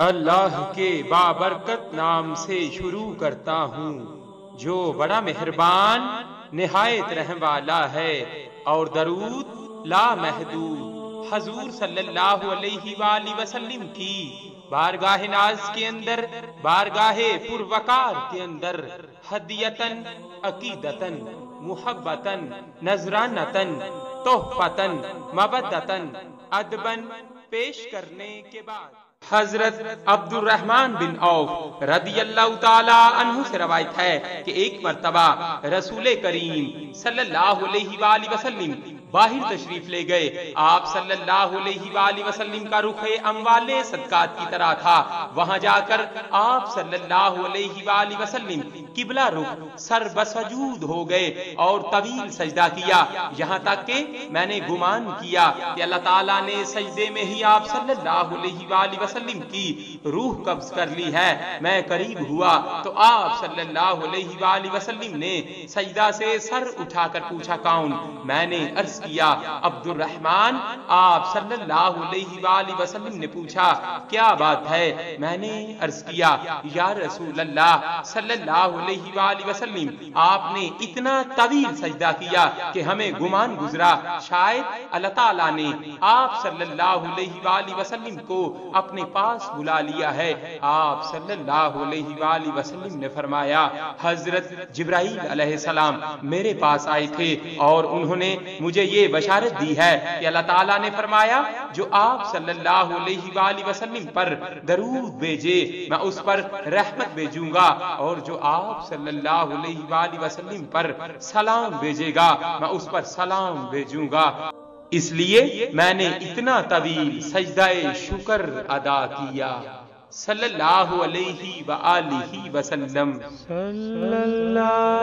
اللہ کے بابرکت نام سے شروع کرتا ہوں جو بڑا مہربان نہایت رحم والا ہے، اور درود لا محدود حضور صلی اللہ علیہ وآلہ وسلم کی بارگاہ ناز کے اندر، بارگاہ پروقار کے اندر ہدیتن، عقیدتن، محبتن، نذرانتن، تحفتن، مودتن، ادبن پیش کرنے کے بعد حضرت عبد الرحمن بن عوف رضی اللہ تعالی عنہ سے روایت ہے کہ ایک مرتبہ رسول کریم صلی اللہ علیہ وآلہ وسلم باہر تشریف لے گئے۔ آپ صلی اللہ علیہ وآلہ وسلم کا رخ اموال صدقات کی طرح تھا۔ وہاں جا کر آپ صلی اللہ علیہ وآلہ وسلم قبلہ رخ سر بسجود ہو گئے اور طویل سجدہ کیا، یہاں تک کہ میں نے گمان کیا کہ اللہ تعالیٰ نے سجدے میں ہی آپ صلی اللہ علیہ وآلہ وسلم کی روح قبض کر لی ہے۔ میں قریب ہوا تو آپ صلی اللہ علیہ وآلہ وسلم نے سجدہ سے سر اٹھا کر پوچھا کون؟ میں نے عرض کیا عبد الرحمن۔ آپ صلی اللہ علیہ وآلہ وسلم نے پوچھا کیا بات ہے؟ میں نے عرض کیا یا رسول اللہ صلی اللہ علیہ وآلہ وسلم، آپ نے اتنا طویل سجدہ کیا کہ ہمیں گمان گزرا شاید اللہ تعالیٰ نے آپ صلی اللہ علیہ وآلہ وسلم کو اپنے پاس بلا لیا ہے۔ آپ صلی اللہ علیہ وآلہ وسلم نے فرمایا حضرت جبرائیل علیہ السلام میرے پاس آئے تھے اور انہوں نے مجھے یہ بشارت دی ہے کہ اللہ تعالیٰ نے فرمایا جو آپ صلی اللہ علیہ وآلہ وسلم پر درود بھیجے میں اس پر رحمت بھیجوں گا، اور جو آپ صلی اللہ علیہ وآلہ وسلم پر سلام بھیجے گا میں اس پر سلام بھیجوں گا۔ اس لیے میں نے اتنا طویل سجدہ شکر ادا کیا۔ صلی اللہ علیہ وآلہ وسلم۔ صلی اللہ